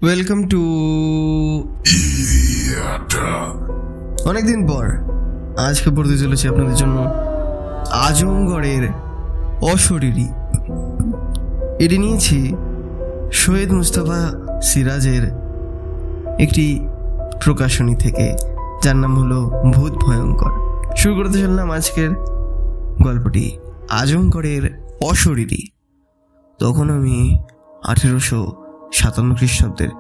Welcome to অনেকদিন পর আজকে পড়তে চলেছি আপনাদের জন্য আজমগড়ের অশরীরী। এটি নিয়েছি সৈয়দ মুস্তফা সিরাজের একটি প্রকাশনী থেকে, যার নাম হলো ভূত ভয়ঙ্কর। শুরু করতে চললাম আজকের গল্পটি, আজমগড়ের অশরীরী। তখন আমি 1857 খ্রিস্টাব্দের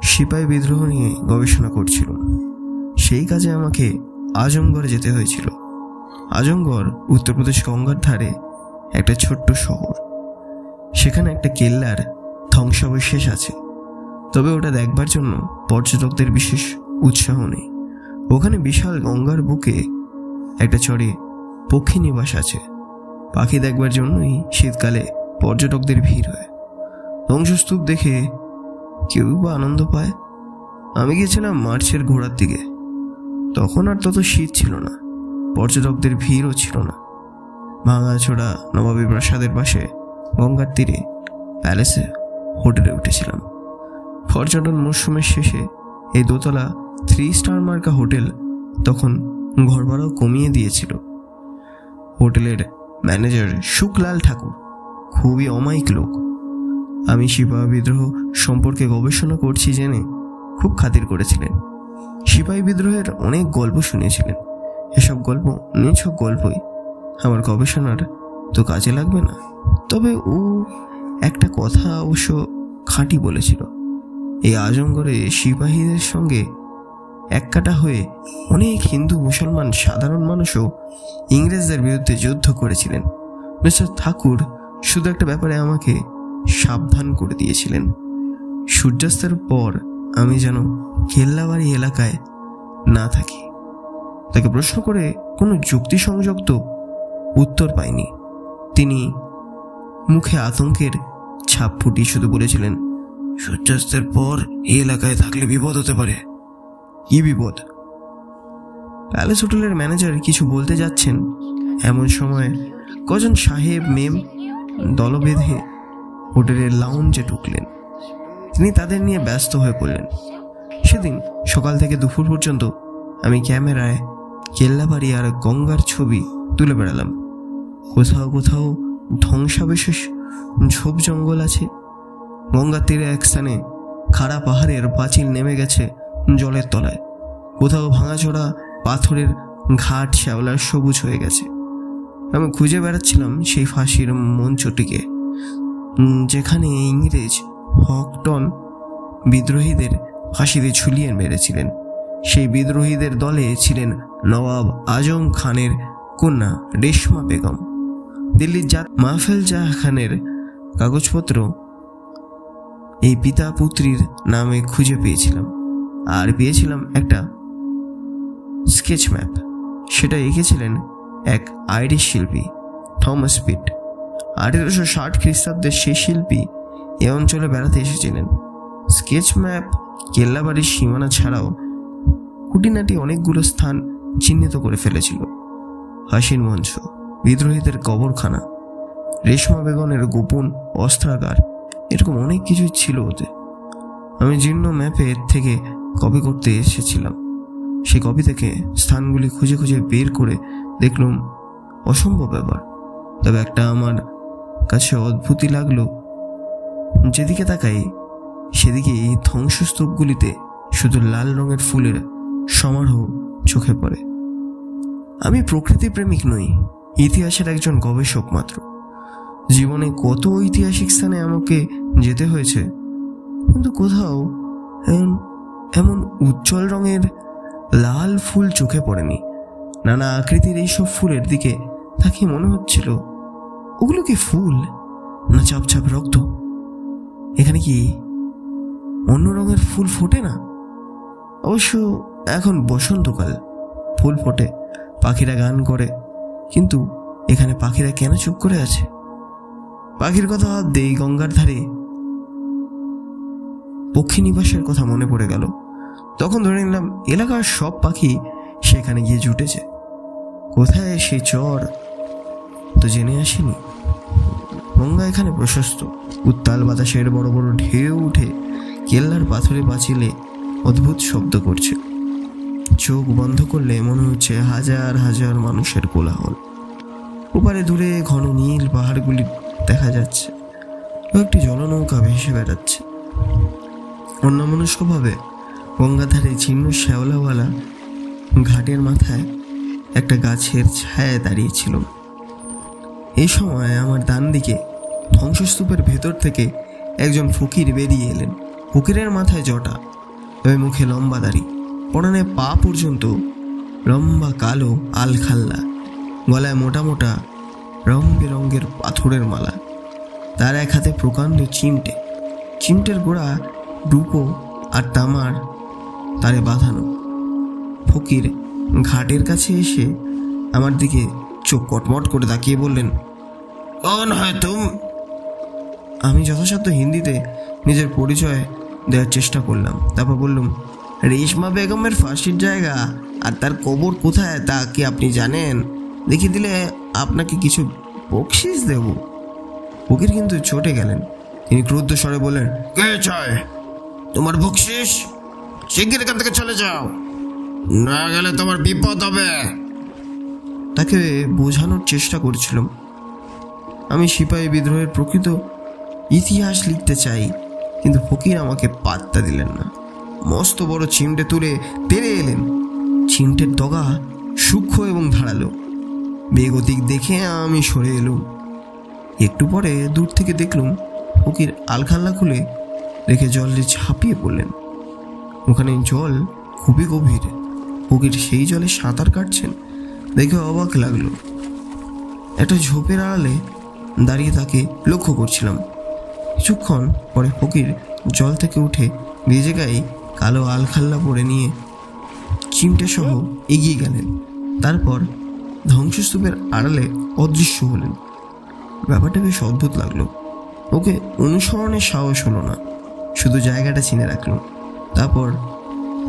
সিপাহী বিদ্রোহ নিয়ে গবেষণা করছিলাম। সেই কাজে আমাকে আজমগড় যেতে হয়েছিল। আজমগড় উত্তরপ্রদেশ গঙ্গার ধারে একটা ছোট্ট শহর। সেখানে একটা কেল্লার ধ্বংসাবশেষ আছে, তবে ওটা দেখবার জন্য পর্যটকদের বিশেষ উৎসাহ নেই। ওখানে বিশাল গঙ্গার বুকে একটা চরে পক্ষী নিবাস আছে। পাখি দেখবার জন্যই শীতকালে পর্যটকদের ভিড় হয়। ধ্বংসস্তূপ দেখে কেউ বা আনন্দ পায়। আমি গিয়েছিলাম মার্চের ঘোড়ার দিকে। তখন আর তত শীত ছিল না, পর্যটকদের ভিড়ও ছিল না। ভাঙাচোরা নবাবী প্রাসাদের পাশে গঙ্গার তীরে প্যালেসে হোটেলে উঠেছিলাম। পর্যটন মরশুমের শেষে এই দোতলা 3 স্টার মার্কা হোটেল তখন ঘর ভাড়াও কমিয়ে দিয়েছিল। হোটেলের ম্যানেজার শুকলাল ঠাকুর খুবই অমায়িক লোক। আমি সিপাহী বিদ্রোহ সম্পর্কে গবেষণা করছি জেনে খুব খাতির করেছিলেন। সিপাহী বিদ্রোহের অনেক গল্প শুনিয়েছিলেন। এসব গল্প নিছক গল্পই, আমার গবেষণার তো কাজে লাগবে না। তবে ও একটা কথা অবশ্য খাঁটি বলেছিল। এই আজমগড়ে সিপাহীদের সঙ্গে এককাটা হয়ে অনেক হিন্দু, মুসলমান, সাধারণ মানুষও ইংরেজদের বিরুদ্ধে যুদ্ধ করেছিলেন। মিস্টার ঠাকুর শুধু একটা ব্যাপারে আমাকে সাবধান করে দিয়েছিলেন। সূর্যাস্তের পর আমি যেন কেল্লাবাড়ি এলাকায় না থাকি। তাকে প্রশ্ন করে কোনো যুক্তিসংযুক্ত উত্তর পাইনি। তিনি মুখে আতঙ্কের ছাপ ফুটিয়ে শুধু বলেছিলেন, সূর্যাস্তের পর এই এলাকায় থাকলে বিপদ হতে পারে। কি বিপদ? প্যালেস হোটেলের ম্যানেজার কিছু বলতে যাচ্ছেন, এমন সময় কজন সাহেব মেম দল বেঁধে হোটেলের লাউঞ্জে ঢুকলেন। তিনি তাদের নিয়ে ব্যস্ত হয়ে পড়লেন। সেদিন সকাল থেকে দুপুর পর্যন্ত আমি ক্যামেরায় কেল্লাবাড়ি আর গঙ্গার ছবি তুলে বেড়ালাম। কোথাও কোথাও ধ্বংসাবশেষ, ঝোপ জঙ্গল আছে। গঙ্গার তীরে এক স্থানে খাড়া পাহাড়ের পাঁচিল নেমে গেছে জলের তলায়। কোথাও ভাঙাচোরা পাথরের ঘাট শ্যাওলার সবুজ হয়ে গেছে। আমি খুঁজে বেড়াচ্ছিলাম সেই ফাঁসির মঞ্চটিকে, যেখানে ইংরেজ হকটন বিদ্রোহীদের ফাঁসিতে ঝুলিয়ে মেরেছিলেন। সেই বিদ্রোহীদের দলে ছিলেন নবাব আজম খানের কন্যা রেশমা বেগম। দিল্লির মাহফেল জাহ খানের কাগজপত্র এই পিতা পুত্রীর নামে খুঁজে পেয়েছিলাম। আর পেয়েছিলাম একটা স্কেচ ম্যাপ। সেটা এঁকেছিলেন এক আইরিশ শিল্পী, থমাস পিট। 1860 খ্রিস্টাব্দে সেই শিল্পী এ অঞ্চলে বেড়াতে এসেছিলেন। স্কেচ ম্যাপ কেল্লাবাড়ির সীমানা ছাড়াও খুঁটিনাটি অনেকগুলো স্থান চিহ্নিত করে ফেলেছিল। হাসির মঞ্চ, বিদ্রোহীদের কবরখানা, রেশমা বেগমের গোপন অস্ত্রাগার, এরকম অনেক কিছুই ছিল ওতে। আমি জীর্ণ ম্যাপে থেকে কপি করতে এসেছিলাম। সেই কপি থেকে স্থানগুলি খুঁজে খুঁজে বের করে দেখলাম অসম্ভব ব্যাপার। তবে একটা আমার কাছে অদ্ভুতই লাগলো। যেদিকে তাকাই সেদিকে এই ধ্বংসস্তূপগুলিতে শুধু লাল রঙের ফুলের সমারোহ চোখে পড়ে। আমি প্রকৃতি প্রেমিক নই, ইতিহাসের একজন গবেষক মাত্র। জীবনে কত ঐতিহাসিক স্থানে আমাকে যেতে হয়েছে, কিন্তু কোথাও এমন উজ্জ্বল রঙের লাল ফুল চোখে পড়েনি। নানা আকৃতির এইসব ফুলের দিকে তাকিয়ে মনে হচ্ছিল, ওগুলো কি ফুল না চাপচাপ রক্ত? এখানে কি অন্য রঙের ফুল ফোটে না? অবশ্য এখন বসন্তকাল, ফুল ফোটে, পাখিরা গান করে, কিন্তু এখানে পাখিরা কেন চুপ করে আছে? পাখির কথা ভাবতেই গঙ্গার ধারে পক্ষী নিবাসের কথা মনে পড়ে গেল। তখন ধরে নিলাম এলাকার সব পাখি সেখানে গিয়ে জুটেছে। কোথায় সেই চর তো জেনে আসিনি। গঙ্গা এখানে প্রশস্ত, উত্তাল বাতাসের বড় বড় ঢেউ উঠে কেল্লার পাথরে পাঁচিলে অদ্ভুত শব্দ করছে। চোখ বন্ধ করলে মনে হচ্ছে হাজার হাজার মানুষের কোলাহল। ওপারে দূরে ঘন নীল পাহাড়গুলি দেখা যাচ্ছে। কয়েকটি জলনৌকা ভেসে বেড়াচ্ছে। অন্যমনস্কভাবে গঙ্গাধারে ছিন্ন শ্যাওলাওয়ালা ঘাটের মাথায় একটা গাছের ছায়ায় দাঁড়িয়েছিল। এই সময় আমার ডান দিকে ধ্বংসস্তূপের ভেতর থেকে একজন ফকির বেরিয়ে এলেন। ফকিরের মাথায় জটা, তবে মুখে লম্বা দাড়ি, পরনে পা পর্যন্ত লম্বা কালো আলখাল্লা, গলায় মোটা মোটা রং বেরঙের পাথরের মালা। তার এক হাতে প্রকাণ্ড চিমটে, চিমটের গোড়া রূপো আর তামার তারে বাঁধানো। ফকির ঘাটের কাছে এসে আমার দিকে চোখ কটমট করে তাকিয়ে বললেন, কৌন হয় তুম? আমি যথাসাধ্য হিন্দিতে নিজের পরিচয় দেওয়ার চেষ্টা করলাম। তারপর বললাম, রেশমা বেগমের ফাঁসির জায়গা আর তার কবর কোথায় তা কি আপনি জানেন? দেখিয়ে দিলে আপনাকে কিছু বকশিস দেব। ফকির কিন্তু চটে গেলেন। তিনি ক্রুদ্ধ স্বরে বললেন, কে চায় তোমার বকশিস? শিগগির এখান থেকে চলে যাও, না গেলে তোমার বিপদ হবে। তাকে বোঝানোর চেষ্টা করছিলাম আমি সিপাহী বিদ্রোহের প্রকৃত ইতিহাস লিখতে চাই, কিন্তু ফকির আমাকে পাত্তা দিলেন না। মস্ত বড় চিমটে তুলে তেড়ে এলেন। চিমটের ডগা সূক্ষ্ম এবং ধারালো। বেগতিক দেখে আমি সরে এলুম। একটু পরে দূর থেকে দেখলুম ফকির আলখাল্লা খুলে রেখে জলে ঝাঁপিয়ে পড়লেন। ওখানে জল খুবই গভীর। ফকির সেই জলে সাঁতার কাটছেন দেখে অবাক লাগলো। একটা ঝোপের আড়ালে দাঁড়িয়ে তাকে লক্ষ্য করছিলাম। কিছুক্ষণ পরে ফকির জল থেকে উঠে ভিজে গায়ে কালো আলখাল্লা পরে নিয়ে চিমটে সহ এগিয়ে গেলেন। তারপর ধ্বংসস্তূপের আড়ালে অদৃশ্য হলেন। ব্যাপারটা বেশ অদ্ভুত লাগলো। ওকে অনুসরণের সাহস হলো না, শুধু জায়গাটা চিনে রাখলাম। তারপর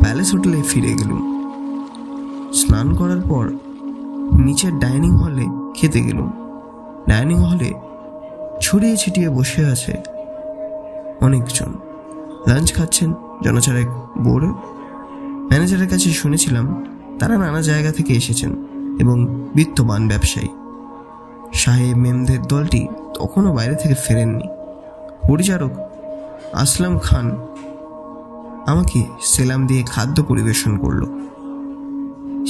প্যালেস হোটেলে ফিরে গেলুম। স্নান করার পর নিচের ডাইনিং হলে খেতে গেলুম। ডাইনিং হলে ছড়িয়ে ছিটিয়ে বসে আছে অনেকজন, লাঞ্চ খাচ্ছেন জনচারেক বউরে। ম্যানেজারের কাছে শুনেছিলাম তারা নানা জায়গা থেকে এসেছেন এবং বিত্তবান ব্যবসায়ী। সাহেব মেমদের দলটি তখনও বাইরে থেকে ফেরেননি। পরিচারক আসলাম খান আমাকে সেলাম দিয়ে খাদ্য পরিবেশন করল।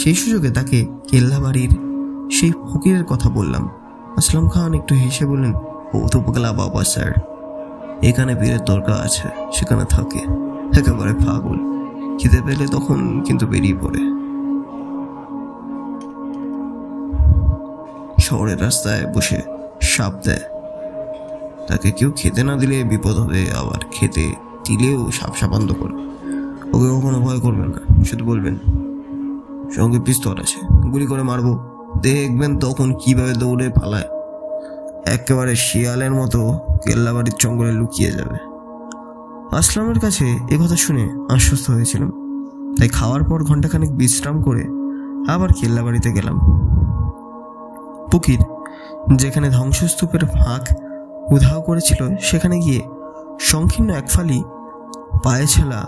সেই সুযোগে তাকে কেল্লাবাড়ির সেই ফকিরের কথা বললাম। আসলাম খান একটু হেসে বললেন, ও তো পাগলা বাবা স্যার, এখানে বীরের দরকার আছে, সেখানে থাকে, একেবারে পাগল। খিদে পেলে তখন কিন্তু বেরিয়ে পড়ে। শহরের রাস্তায় বসে সাপ দেয়, তাকে কেউ খেতে না দিলে বিপদ হবে, আবার খেতে দিলেও সাপ সাপান্ত করে। ওকে কখনো ভয় করবেন না, শুধু বলবেন সঙ্গে পিস্তল আছে, গুলি করে মারবো। দেখবেন তখন কিভাবে দৌড়ে পালায়, একেবারে শিয়ালের মতো কেল্লাবাড়ির জঙ্গলে লুকিয়ে যাবে। আসলামের কাছে কথা শুনে আশ্বস্ত হয়েছিলাম, তাই খাওয়ার পর ঘন্টাখানেক বিশ্রাম করে আবার কেল্লাবাড়িতে গেলাম। ফকির যেখানে ধ্বংসস্তূপের ফাঁক উধাও করেছিল সেখানে গিয়ে সংকীর্ণ একফালি পায়ে ছেলা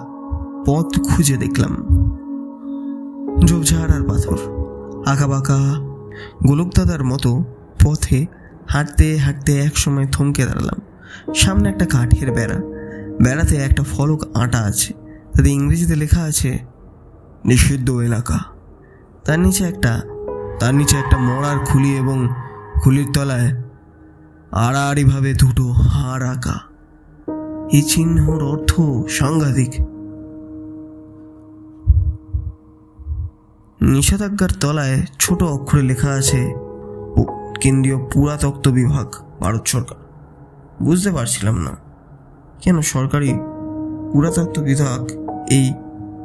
পথ খুঁজে দেখলাম। ঝোপঝাড় আর পাথর, আঁকাবাঁকা গোলকদাদার মতো পথে হাঁটতে হাঁটতে এক সময় থমকে দাঁড়ালাম। সামনে একটা কাঠের বেড়া, বেড়াতে একটা ফলক আঁটা আছে, তাতে ইংরেজিতে লেখা আছে নিষিদ্ধ এলাকা। তার নিচে একটা মরার খুলি এবং খুলির তলায় আড়াআড়িভাবে দুটো হাড় আঁকা। এই চিহ্নর অর্থ সাংঘাতিক। নিষেধাজ্ঞার তলায় ছোট অক্ষরে লেখা আছে কেন্দ্রীয় পুরাতত্ত্ব বিভাগ, ভারত সরকার। বুঝতে পারছিলাম না কেন সরকারি পুরাতত্ত্ব বিভাগ এই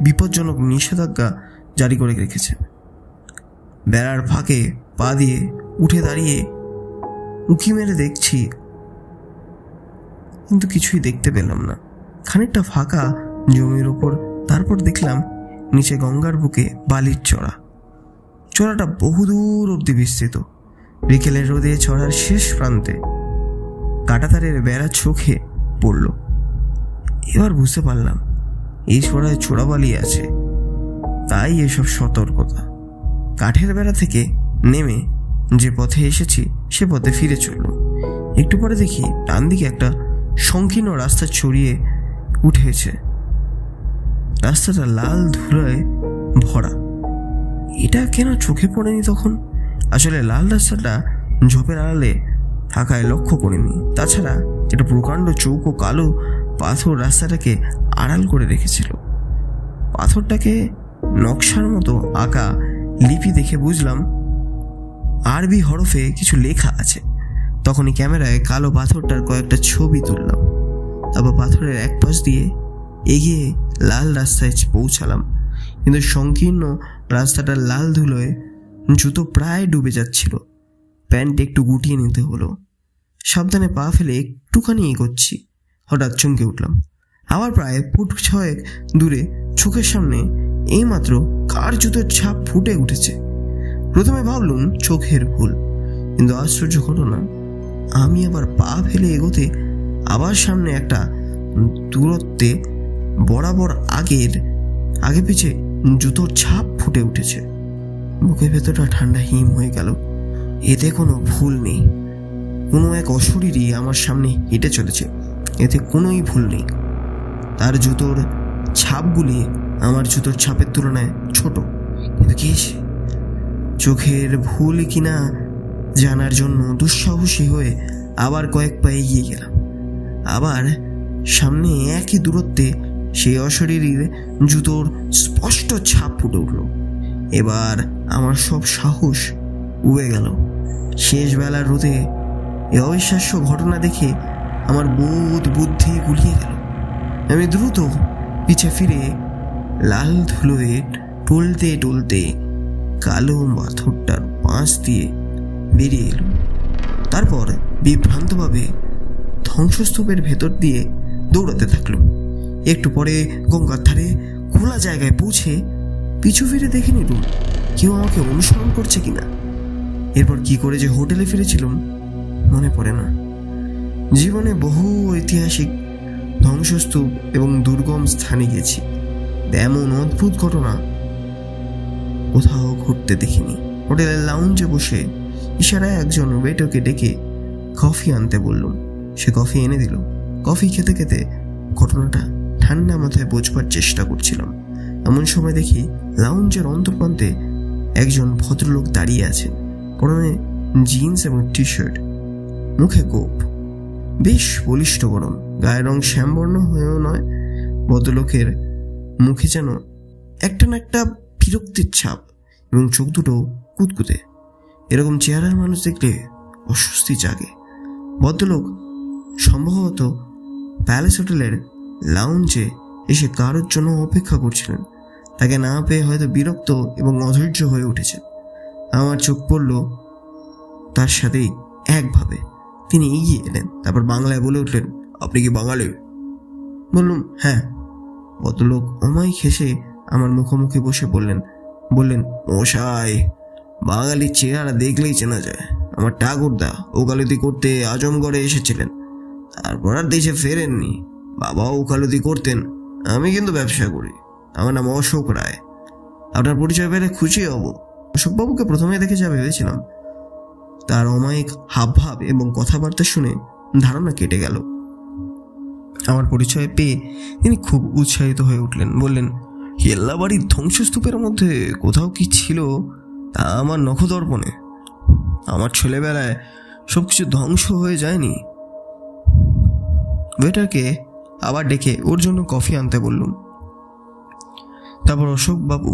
বিপজ্জনক নিষেধাজ্ঞা জারি করে রেখেছে। বেড়ার ফাঁকে পা দিয়ে উঠে দাঁড়িয়ে উঁকি মেরে দেখছি, কিন্তু কিছুই দেখতে পেলাম না। খানিকটা ফাঁকা জমির ওপর, তারপর দেখলাম নিচে গঙ্গার বুকে বালির চড়াটা বহুদূর অব্দি বিস্তৃত। বিকেলের রোদে চড়ার শেষ প্রান্তে কাঁটাতারের বেড়া চোখে পড়ল। এবার বুঝতে পারলাম এই ছোড়ায় চোরাবালি আছে, তাই এসব সতর্কতা। কাঠের বেড়া থেকে নেমে যে পথে এসেছি সে পথে ফিরে চলল। একটু পরে দেখি ডান দিকে একটা সংকীর্ণ রাস্তা ছড়িয়ে উঠেছে। রাস্তাটা লাল ধুলোয় ভরা। এটা কেন চোখে পড়েনি তখন? আসলে লাল রাস্তাটা ঝোপের আড়ালে থাকায় লক্ষ্য করিনি। তাছাড়া এটা প্রকাণ্ড চৌকো কালো পাথর রাস্তাটাকে আড়াল করে রেখেছিল। পাথরটাকে নকশার মতো আঁকা লিপি দেখে বুঝলাম আরবি হরফে কিছু লেখা আছে। তখনই ক্যামেরায় কালো পাথরটার কয়েকটা ছবি তুললাম। তারপর পাথরের এক পাশ দিয়ে এগিয়ে লাল রাস্তায় পৌঁছালাম। কিন্তু সংকীর্ণ রাস্তাটার লাল ধুলোয় জুতো প্রায় ডুবে যাচ্ছিল। প্যান্ট একটু গুটিয়ে নিতে হলো। সাবধানে পা ফেলে একটুখানি এগোচ্ছি, হঠাৎ চমকে উঠলাম। আবার প্রায় ফুট 6 দূরে চোখের সামনে এইমাত্র কার জুতোর ছাপ ফুটে উঠেছে। প্রথমে ভাবলুম চোখের ভুল, কিন্তু আশ্চর্য ঘটনা, আমি আবার পা ফেলে এগোতে আবার সামনে একটা দূরত্বে বরাবর আগে পিছে জুতোর ছাপ ফুটে উঠেছে। বুকের ভেতরটা ঠান্ডা হিম হয়ে গেল। এতে কোনো ভুল নেই। কোনো এক অশরীরই আমার সামনে হেঁটে চলেছে, এতে কোনোই ভুল নেই। তার জুতোর ছাপগুলি আমার জুতোর ছাপের তুলনায় ছোট, কিন্তু কি চোখের ভুল কিনা জানার জন্য দুঃসাহসী হয়ে আবার কয়েক পা এগিয়ে গেলাম। আবার সামনে একই দূরত্বে সেই অশরীরীর জুতোর স্পষ্ট ছাপ ফুটে উঠল। এবার আমার সব সাহস উবে গেল। শেষ বেলার রোদে এ অবিশ্বাস্য ঘটনা দেখে আমার বোধ বুদ্ধি গুলিয়ে গেল। আমি দ্রুত পিছে ফিরে লাল ধুলোয় টলতে টলতে কালো পাথরটার পাশ দিয়ে বেরিয়ে এলো। তারপর বিভ্রান্তভাবে ধ্বংসস্তূপের ভেতর দিয়ে দৌড়াতে থাকলো। একটু পরে গঙ্গার ধারে খোলা জায়গায় পৌঁছে পিছু ফিরে দেখে নিলুম কেউ আমাকে অনুসরণ করছে কিনা। এরপর কি করে যে হোটেলে ফিরেছিলাম মনে পড়ে না। জীবনে বহু ঐতিহাসিক ধ্বংসস্তূপ এবং দুর্গম স্থানে গেছি, এমন অদ্ভুত ঘটনা কোথাও ঘটতে দেখিনি। হোটেলের লাউঞ্জে বসে ইশারায় একজন ওয়েটারকে ডেকে কফি আনতে বললুম। সে কফি এনে দিল। কফি খেতে খেতে ঘটনাটা ঠান্ডা মাথায় বোঝবার চেষ্টা করছিলাম। এমন সময় দেখি লাউঞ্জের অন্তর্প্রান্তে একজন ভদ্রলোক দাঁড়িয়ে আছেন। পরনে জিন্স এবং টি শার্ট, মুখে গোঁফ, বেশ বলিষ্ঠ গরম, গায়ের রং শ্যামবর্ণ হয়েও নয়। ভদ্রলোকের মুখে যেন একটা না একটা বিরক্তির ছাপ এবং চোখ দুটো কুতকুতে। এরকম চেহারার মানুষ দেখলে অস্বস্তি জাগে। ভদ্রলোক সম্ভবত প্যালেস হোটেলের লাউঞ্জে এসে কারোর জন্য অপেক্ষা করছিলেন। তাকে না পেয়ে হয়তো বিরক্ত এবং অধৈর্য হয়ে উঠেছে। আমার চোখ পড়ল তার সাথেই একভাবে। তিনি এগিয়ে এলেন, তারপর বাংলায় বলে উঠলেন, আপনি কি বাঙালি? বললুম, হ্যাঁ। ভদ্রলোক অমায়িক হেসে আমার মুখোমুখি বসে বললেন, মশাই, বাঙালির চেহারা দেখলেই চেনা যায়। আমার ঠাকুরদা ওকালতি করতে আজমগড়ে এসেছিলেন, তারপর আর দেশে ফেরেননি। বাবাও ওকালতি করতেন, আমি কিন্তু ব্যবসা করি। আমার নাম অশোক রায়। আপনার পরিচয় পেলে খুশি হব। অশোকবাবুকে প্রথমে দেখে যা ভেবেছিলাম, তার অমায়িক হাবভাব এবং কথাবার্তা শুনে ধারণা কেটে গেল। আমার পরিচয় পেয়ে তিনি খুব উৎসাহিত হয়ে উঠলেন। বললেন, হেল্লাবাড়ির ধ্বংসস্তূপের মধ্যে কোথাও কি ছিল তা আমার নখদর্পণে। আমার ছেলেবেলায় সবকিছু ধ্বংস হয়ে যায়নি। ওয়েটারকে আবার ডেকে ওর জন্য কফি আনতে বললুম। তারপর অশোকবাবু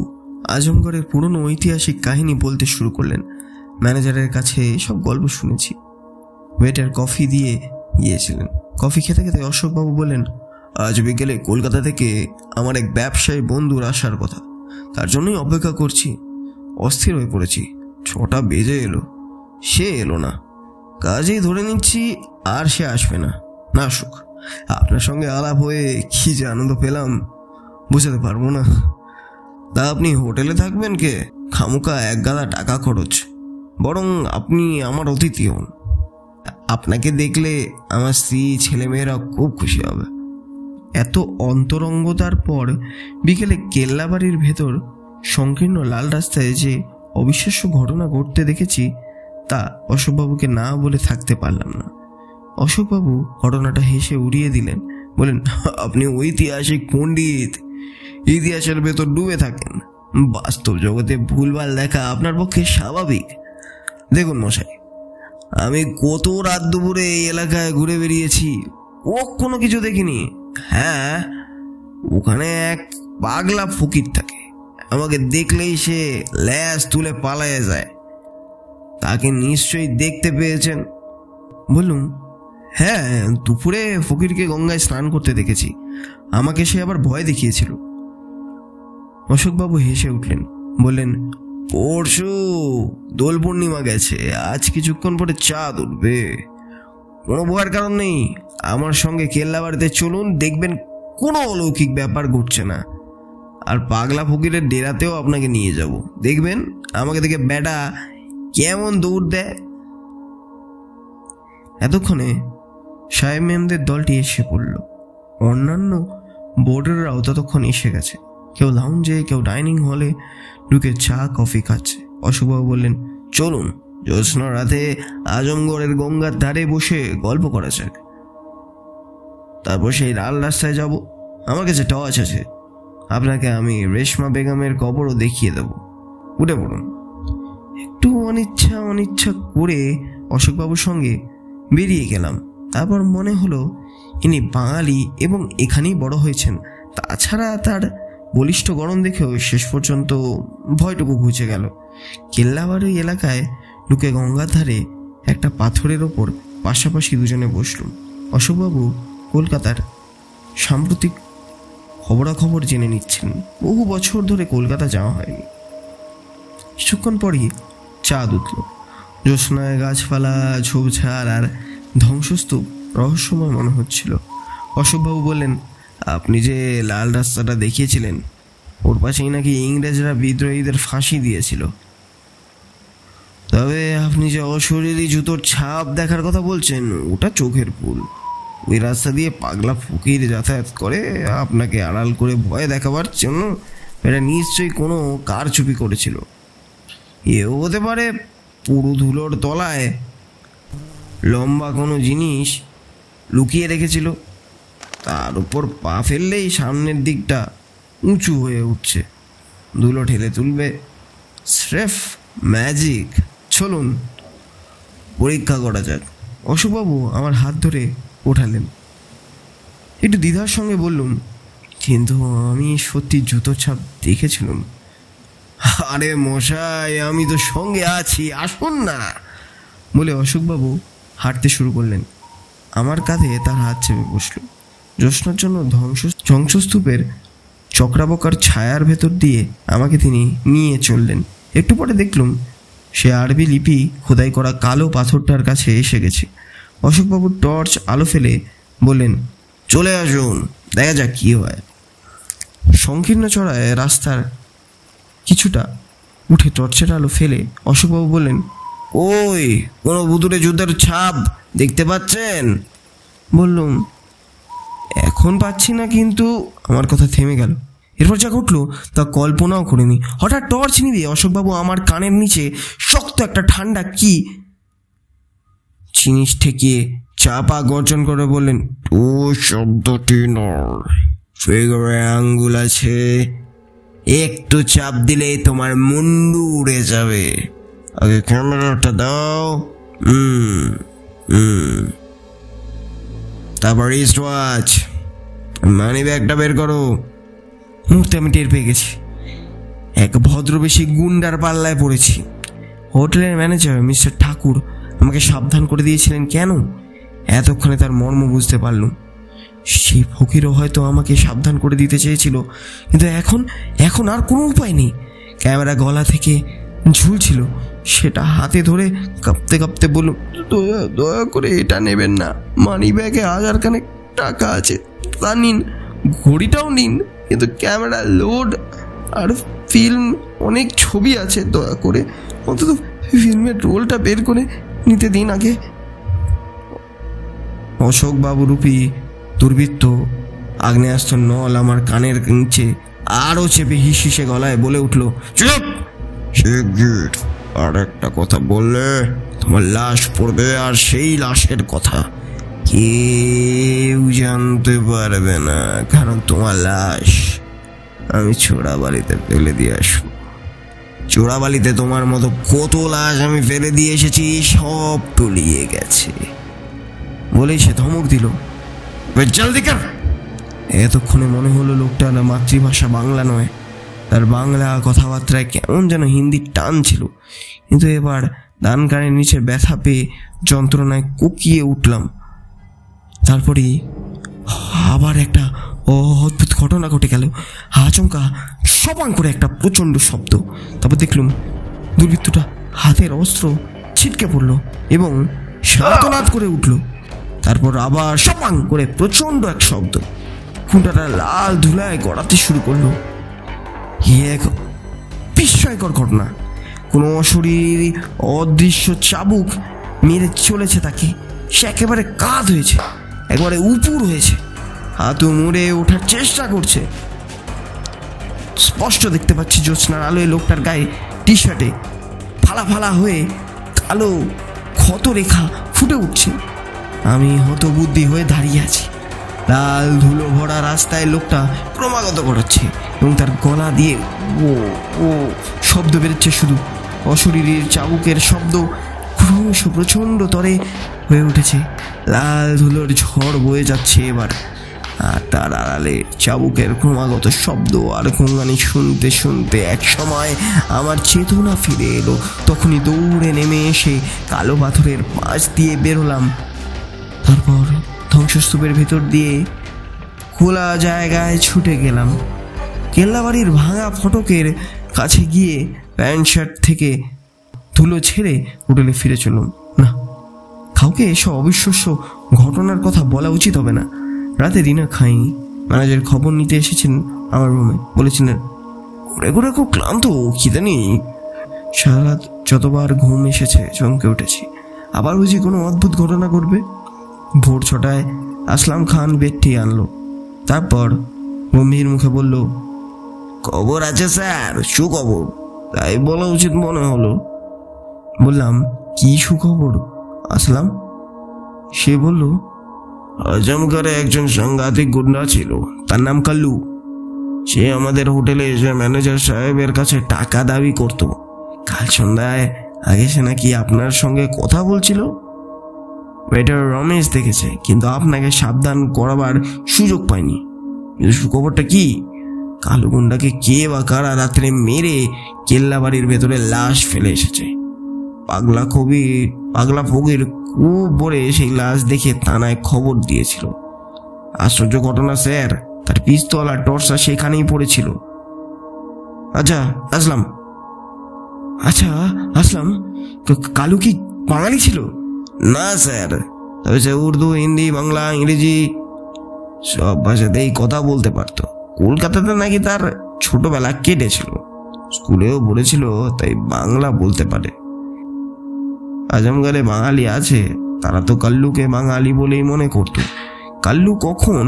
আজমগড়ের পুরনো ঐতিহাসিক কাহিনী বলতে শুরু করলেন। ম্যানেজারের কাছে সব গল্প শুনেছি। ওয়েটার কফি দিয়ে গিয়েছিলেন। কফি খেতে খেতে অশোকবাবু বললেন, আজ বিকেলে কলকাতা থেকে আমার এক ব্যবসায়ী বন্ধুর আসার কথা, তার জন্যই অপেক্ষা করছি। অস্থির হয়ে পড়েছি। 6টা বেজে এলো, সে এলো না। কাজেই ধরে নিচ্ছি আর সে আসবে না। না আসুক। আপনার সঙ্গে আলাপ হয়ে কি যে আনন্দ পেলাম বুঝাতে পারবো না। তা আপনি হোটেলে থাকবেন কে? খামুকা এক গাদা টাকা খরচ। বরং আপনি আমার অতিথি হন। আপনাকে দেখলে আমার স্ত্রী ছেলেমেয়েরা খুব খুশি হবে। এত অন্তরঙ্গতার পর বিকেলে কেল্লাবাড়ির ভেতর সংকীর্ণ লাল রাস্তায় যে অবিশ্বাস্য ঘটনা ঘটতে দেখেছি তা অশোকবাবুকে না বলে থাকতে পারলাম না। অশোকবাবু ঘটনাটা হেসে উড়িয়ে দিলেন, বলেন, আপনি ঐতিহাসিক পণ্ডিত, ইতিহাসের ভেতর ডুবে থাকেন, বাস্তব জগতে ভুলভাল দেখা আপনার পক্ষে স্বাভাবিক। দেখুন মশাই, আমি কত রাত দুপুরে এই এলাকায় ঘুরে বেরিয়েছি, ও কোনো কিছু দেখিনি। হ্যাঁ, ওখানে এক পাগলা ফকির থাকে, আমাকে দেখলেই সে ল্যাজ তুলে পালায়ে যায়। তাকে নিশ্চয়ই দেখতে পেয়েছেন। বললুম, হ্যাঁ, দুপুরে ফকিরকে গঙ্গায় স্নান করতে দেখেছি, আমাকে সে আবার ভয় দেখিয়েছিল। অশোকবাবু হেসে উঠলেন, বললেন, পরশু দোল পূর্ণিমা গেছে, আজ কিছুক্ষণ পরে চাঁদ উঠবে। কোনো ভয়ের কারণ নেই, আমার সঙ্গে কেল্লাবাড়িতে চলুন, দেখবেন কোনো অলৌকিক ব্যাপার ঘটছে না। আর পাগলা ফকিরের ডেরাতেও আপনাকে নিয়ে যাব, দেখবেন আমাকে দেখে বেটা কেমন দৌড় দেয়। এতক্ষণে সাহেব মেমদের দলটি এসে পড়ল। অন্যান্য বোর্ডাররাও ততক্ষণ এসে গেছে, কেউ লাউঞ্জে, কেউ ডাইনিং হলে ঢুকে চা কফি খাচ্ছে। অশোকবাবু বললেন, চলুন জ্যোৎস্না রাতে আজমগড়ের গঙ্গার ধারে বসে গল্প করা যাক, তারপর সেই লাল রাস্তায় যাব। আমার কাছে টর্চ আছে, আপনাকে আমি রেশমা বেগমের কবরও দেখিয়ে দেব, উঠে পড়ুন। একটু অনিচ্ছা করে অশোকবাবুর সঙ্গে বেরিয়ে গেলাম। তারপর মনে হলো ইনি বাঙালি এবং এখানেই বড় হয়েছেন, তাছাড়া তার বলিষ্ঠ গড়ন দেখেও শেষ পর্যন্ত ভয়টুকু ঘুচে গেল। কেল্লাবাড়ি এলাকায় ঢুকে গঙ্গার ধারে একটা পাথরের ওপর পাশাপাশি দুজনে বসলুম। অশোকবাবু কলকাতার সাম্প্রতিক খবরাখবর জেনে নিচ্ছেন। বহু বছর ধরে কলকাতা যাওয়া হয়নি। কিছুক্ষণ পরই চাঁদ উঠল। জ্যোৎস্নায় গাছপালা, ঝোপঝাড় আর ধ্বংসস্তূপ রহস্যময় মনে হচ্ছিল। অশোকবাবু বললেন, আপনি যে লাল রাস্তাটা দেখিয়েছিলেন, ওর পাশেই নাকি ইংরেজরা বিদ্রোহীদের ফাঁসি দিয়েছিল। তবে আপনি যে অশরীরী জুতোর ছাপ দেখার কথা বলছেন, ওটা চোখের ভুল। ওই রাস্তা দিয়ে পাগলা ফকির যাতায়াত করে, আপনাকে আড়াল করে ভয় দেখাবার জন্য এটা নিশ্চয়ই কোনো কারচুপি করেছিল। এও হতে পারে পুরো ধুলোর তলায় লম্বা কোনো জিনিস লুকিয়ে রেখেছিল, তার উপর পা ফেললেই সামনের দিকটা উঁচু হয়ে উঠছে, ধুলো ঠেলে তুলবে। স্রেফ ম্যাজিক। চলুন পরীক্ষা করা যাক। অশোকবাবু আমার হাত ধরে ওঠালেন। একটু দ্বিধার সঙ্গে বললুম, কিন্তু আমি সত্যি জুতোর ছাপ দেখেছিলাম। আরে মশাই, আমি তো সঙ্গে আছি, আসুন না, বলে অশোকবাবু হাঁটতে শুরু করলেন। আমার কাঁধে তার হাত চেপে বসল। জ্যোৎস্নার জন্য ধ্বংসস্তূপের চক্রাবকার ছায়ার ভেতর দিয়ে আমাকে তিনি নিয়ে চললেন। একটু পরে দেখলুম সে আরবি লিপি খোদাই করা কালো পাথরটার কাছে এসে গেছে। অশোকবাবুর টর্চ আলো ফেলে বললেন, চলে আসুন, দেখা যাক কি হয়। সংকীর্ণ চড়ায় রাস্তার কিছুটা উঠে টর্চের আলো ফেলে অশোকবাবু বললেন, ওই কোনো ভুতুড়ে যুদ্ধের ছাপ দেখতে পাচ্ছেন? বললুম, এখন পাচ্ছি না, কিন্তু আমার কথা থেমে গেল। এরপর যা ঘটলো তা কল্পনাও করিনি। হঠাৎ টর্চ নিয়ে অশোকবাবু আমার কানের নিচে শক্ত একটা ঠান্ডা কি জিনিস ঠেকিয়ে চাপা গর্জন করে বললেন, ও শব্দটি নয়, ফিগারে আঙ্গুল আছে, একটু চাপ দিলেই তোমার মুন্ডু উড়ে যাবে। আগে ক্যামেরাটা দাও, তারপর রিস্ট ওয়াচ, মানি ব্যাগটা বের করো। মুহূর্তে আমি টের পেয়ে গেছি এক ভদ্রবেশী গুন্ডার পাল্লায় পড়েছি। হোটেলের ম্যানেজার মিস্টার ঠাকুর আমাকে সাবধান করে দিয়েছিলেন কেন? এতক্ষণে তার মর্ম বুঝতে পারলুম। সেই ফকিরও হয়তো আমাকে সাবধান করে দিতে চেয়েছিল, কিন্তু এখন আর কোনো উপায় নেই। ক্যামেরা গলা থেকে ঝুলছিল, সেটা হাতে ধরে কাঁপতে কাঁপতে বললুম, দয়া করে এটা নেবেন না, মানি ব্যাগে 1000 টাকা আছে, তা নিন, ঘড়িটাও নিন, কিন্তু ক্যামেরা লোড আর ফিল্ম, অনেক ছবি আছে, দয়া করে অন্তত ফিল্মের রোলটা বের করে নিতে দিন আগে। অশোকবাবু রূপী দুর্বৃত্ত আগ্নেয়াস্ত্র নল আমার কানের নিচে আরো চেপে হিসে গলায় বলে উঠল, চুপ শিগগির, আর একটা কথা বললে তোমার লাশ পড়বে, আর সেই লাশের কথা কেউ জানতে পারবে না, কারণ তোমার লাশ আমি চোরাবালিতে ফেলে দিয়ে আসবো। চোরাবালিতে তোমার মতো কত লাশ আমি ফেলে দিয়ে এসেছি, সব তলিয়ে গেছে। বলেই সে ধমক দিল, জলদি কর। এতক্ষণে মনে হলো লোকটার মাতৃভাষা বাংলা নয়, তার বাংলা কথাবার্তায় কেমন যেন হিন্দির টান ছিল। কিন্তু এবার ডান কানের নিচে ব্যথা পেয়ে যন্ত্রণায় কুকিয়ে উঠলাম। তারপরে আবার একটা অদ্ভুত ঘটনা ঘটে গেল। আচমকা সপাং করে একটা প্রচণ্ড শব্দ। তারপর দেখলুম দুর্বৃত্তটা হাতের অস্ত্র ছিটকে পড়লো এবং শান্তনাদ করে উঠল। তারপর আবার সপাং করে প্রচণ্ড এক শব্দ। খুঁটাটা লাল ধুলায় গড়াতে শুরু করলো। এক বিস্ময়কর ঘটনা। কোনো অশরীরী অদৃশ্য চাবুক মেরে চলেছে তাকে। সে একেবারে কাত হয়েছে, একবারে উপুর হয়েছে, হাতু মুড়ে ওঠার চেষ্টা করছে। স্পষ্ট দেখতে পাচ্ছি জ্যোৎস্নার আলোয় লোকটার গায়ে টি শার্টে ফালা ফালা হয়ে কালো ক্ষত রেখা ফুটে উঠছে। আমি হতবুদ্ধি হয়ে দাঁড়িয়ে আছি। লাল ধুলো ভরা রাস্তায় লোকটা ক্রমাগত গড়াচ্ছে এবং তার গলা দিয়ে ও ও শব্দ বেরোচ্ছে, শুধু অশরীরীর চাবুকের শব্দ ক্রমশ প্রচণ্ড তরে হয়ে উঠেছে। লাল ধুলোর ঝড় বয়ে যাচ্ছে এবার, আর তার আড়ালে চাবুকের ক্রমাগত শব্দ আর ঘুঙানি শুনতে শুনতে এক সময় আমার চেতনা ফিরে এলো। তখনই দৌড়ে নেমে এসে কালো পাথরের পাশ দিয়ে বেরোলাম। তারপর ধ্বংসস্তূপের ভেতর দিয়ে খোলা জায়গায় ছুটে গেলাম। কেল্লাবাড়ির ভাঙা ফটকের কাছে গিয়ে প্যান্ট শার্ট থেকে ধুলো ছেড়ে হোটেলে ফিরে চললাম। না, কাউকে এসব অবিশ্বাস্য ঘটনার কথা বলা উচিত হবে না। রাতে ডিনার খাইনি। ম্যানেজার খবর নিতে এসেছেন আমার রুমে। বলেছিলেন, ঘুরে ঘুরে খুব ক্লান্ত, খিদে নেই। সারা রাত যতবার ঘুম এসেছে চমকে উঠেছি। আবার বুঝি কোনো অদ্ভুত ঘটনা ঘটবে। ভোর 6টায় আসলাম খান বেডটি আনলো। তারপর গম্ভীর মুখে বলল, খবর আছে স্যার, সুখবর। তাই বলা উচিত মনে হলো। বললাম, কি সুখবর আসলাম? সে বলল, আজমগড়ে একজন সাংঘাতিক গুন্ডা ছিল, তার নাম কাল্লু। সে আমাদের হোটেলে এসে ম্যানেজার সাহেবের কাছে টাকা দাবি করত। কাল সন্ধ্যায় আগে সে নাকি আপনার সঙ্গে কথা বলছিল। ওয়েটার রমেশ দেখেছে, কিন্তু আপনাকে সাবধান করাবার সুযোগ পায়নি। সুখবরটা কি? কালু গুন্ডাকে কে বা কারা রাত্রে মেরে কেল্লাবাড়ির ভেতরে লাশ ফেলে এসেছে। পাগলা ফকির খুব ভোরে সেই লাশ দেখে থানায় খবর দিয়েছিল। আশ্চর্য ঘটনা স্যার, তার পিস্তল আর টর্চা সেখানেই পড়েছিল। আচ্ছা আসলাম, কালু কি বাঙালি ছিল? না স্যার, তবে সে উর্দু, হিন্দি, বাংলা, ইংরেজি সব ভাষাতেই কথা বলতে পারত। কলকাতাতে নাকি তার ছোটবেলা কেটেছিল, স্কুলেও পড়েছিল, তাই বাংলা বলতে পারে। আজমগড়ে বাঙালি আছে, তারা তো কাল্লুকে বাঙালি বলেই মনে করত। কাল্লু কখন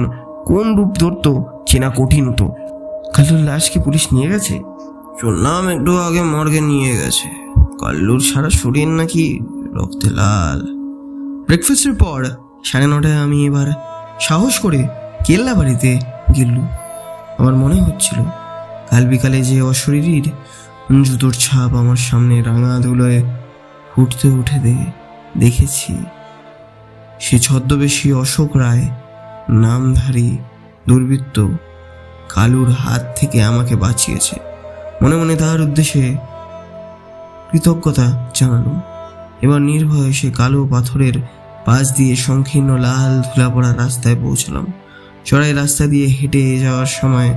কোন রূপ ধরত চেনা কঠিন হতো। কাল্লুর লাশ কি পুলিশ নিয়ে গেছে? শুনলাম একটু আগে মর্গে নিয়ে গেছে। কাল্লুর সারা শরীর নাকি রক্তে লাল। ব্রেকফাস্টের পর 9:30 আমি এবার সাহস করে কেল্লাবাড়িতে গেলুম। আমার মনে হচ্ছিল কাল বিকালে যে অশরীরীর জুতোর ছাপ আমার সামনে রাঙা ধুলোয় ফুটতে উঠে দেখেছি, সে ছদ্মবেশী অশোক রায় নামধারী দুর্বৃত্ত কালুর হাত থেকে আমাকে বাঁচিয়েছে। মনে মনে তার উদ্দেশ্যে কৃতজ্ঞতা জানালাম। এবার নির্ভয়ে সে কালো পাথরের পাশ দিয়ে সংকীর্ণ লাল ধুলা পড়া রাস্তায় পৌঁছলাম। চড়াই রাস্তা দিয়ে হেঁটে যাওয়ার সময়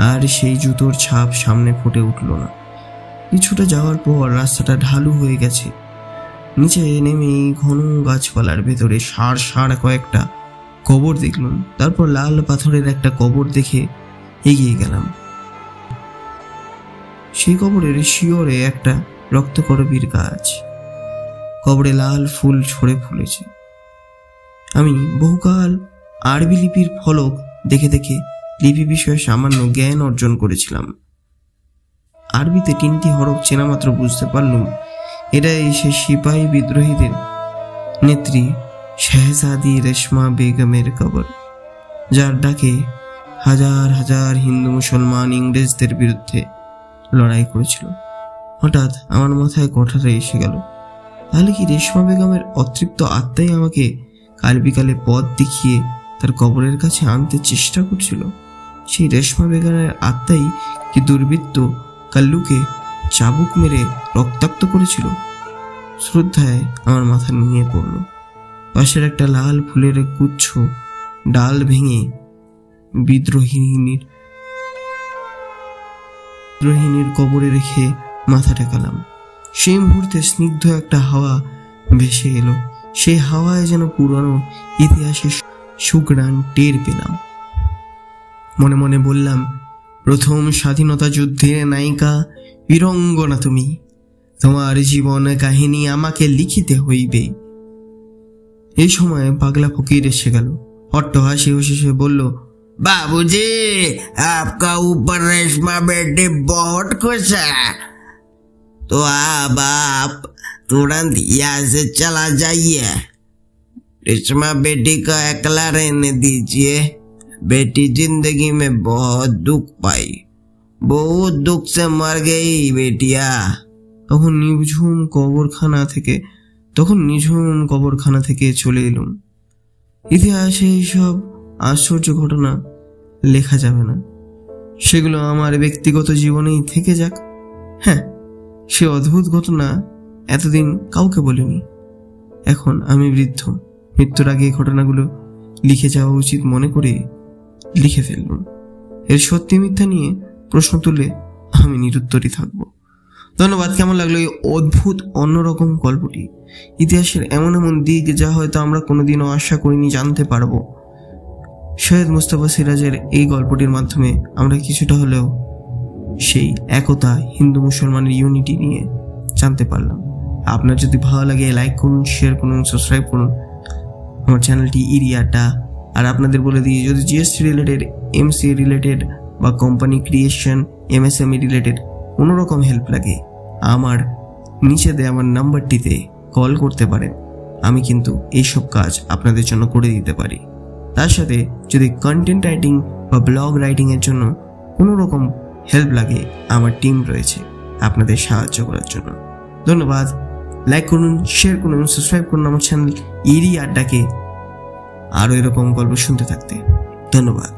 আর সেই জুতোর ছাপ সামনে ফুটে উঠল না। কিছুটা যাওয়ার পর রাস্তাটা ঢালু হয়ে গেছে। নিচে নেমে ঘন গাছপালার ভেতরে সার কয়েকটা কবর দেখলাম। তারপর লাল পাথরের একটা কবর দেখে এগিয়ে গেলাম। সেই কবরের শিয়রে একটা রক্তকরবীর গাছ, কবরে লাল ফুল ছড়ে ফুলেছে। আমি বহুকাল আরবি লিপির ফলক দেখে দেখে লিপি বিষয়ে সামান্য জ্ঞান অর্জন করেছিলাম। আরবিতে 3টি হরফ চেনা মাত্র বুঝতে পারলুম এটাই সে সিপাহী বিদ্রোহীদের নেত্রী শাহজাদি রেশমা বেগমের কবর, যার ডাকে হাজার হাজার হিন্দু মুসলমান ইংরেজদের বিরুদ্ধে লড়াই করেছিল। হঠাৎ আমার মাথায় কথাটা এসে গেল, তাহলে কি রেশমা বেগমের অতৃপ্ত আত্মাই আমাকে কাল বিকালে পথ দেখিয়ে তার কবরের কাছে আনতে চেষ্টা করছিল? সেই রেশমা বেগমের আত্মাই কি দুর্বৃত্ত কাল্লুকে চাবুক মেরে রক্তাক্ত করেছিল? শ্রদ্ধায় আমার মাথা নিয়ে পড়ল। পাশের একটা লাল ফুলের গুচ্ছ ডাল ভেঙে বিদ্রোহিনীর কবরে রেখে মাথা টেকালাম। সেই মুহূর্তে স্নিগ্ধ একটা হাওয়া ভেসে এলো। সেই হাওয়ায় যেন পুরনো ইতিহাসের সুঘ্রাণ টের পেলাম। মনে মনে বললাম, প্রথম স্বাধীনতা যুদ্ধের নায়িকা বীরঙ্গনা তুমি, তোমার জীবন কাহিনী আমাকে লিখিতে হইবে। এই সময় পাগলা ফকির এসে গেল। হট্ট হাসি হুসে বলল, बाबूजी, आपका ऊपर रेशमा बेटी बहुत खुश है, तो अब आप तुरंत यहाँ से चला जाइए। रेशमा बेटी को अकेला रहने दीजिए। बेटी जिंदगी में बहुत दुख पाई, बहुत दुख से मर गई बेटिया। তখন নিঝুম কবরখানা থেকে চলে এলুম। ইতিহাসে এইসব আশ্চর্য ঘটনা লেখা যাবে না, সেগুলো আমার ব্যক্তিগত জীবনেই থেকে যাক। হ্যাঁ, সে অদ্ভুত ঘটনা এতদিন কাউকে বলিনি। এখন আমি বৃদ্ধ, মৃত্যুর আগে এই ঘটনাগুলো লিখে যাওয়া উচিত মনে করে লিখে ফেললুম। এর সত্যি মিথ্যা নিয়ে প্রশ্ন তুলে আমি নিরুত্তরই থাকব। ধন্যবাদ। কেমন লাগলো এই অদ্ভুত অন্যরকম গল্পটি? ইতিহাসের এমন এমন দিক যা হয়তো আমরা কোনোদিনও আশা করিনি জানতে পারবো। সৈয়দ মুস্তাফা সিরাজের এই গল্পটির মাধ্যমে আমরা কিছুটা হলেও সেই একতা, হিন্দু মুসলমানের ইউনিটি নিয়ে জানতে পারলাম। আপনার যদি ভালো লাগে লাইক করুন, শেয়ার করুন, সাবস্ক্রাইব করুন আমার চ্যানেলটি ইরিয়াটা। আর আপনাদের বলে দিই, যদি জিএসটি রিলেটেড, এমসি রিলেটেড বা কোম্পানি ক্রিয়েশন, এমএসএমই রিলেটেড কোনো রকম হেল্প লাগে, আমার নিচে দেওয়া আমার নাম্বারটিতে কল করতে পারেন। আমি কিন্তু এইসব কাজ আপনাদের জন্য করে দিতে পারি। তার সাথে যদি কন্টেন্ট রাইটিং বা ব্লগ রাইটিংয়ের জন্য কোনো রকম হেল্প লাগে, আমার টিম রয়েছে আপনাদের সাহায্য করার জন্য। ধন্যবাদ। লাইক করুন, শেয়ার করুন, সাবস্ক্রাইব করুন আমার চ্যানেল ইরিয়াটাকে আরও এরকম গল্প শুনতে থাকতে। ধন্যবাদ।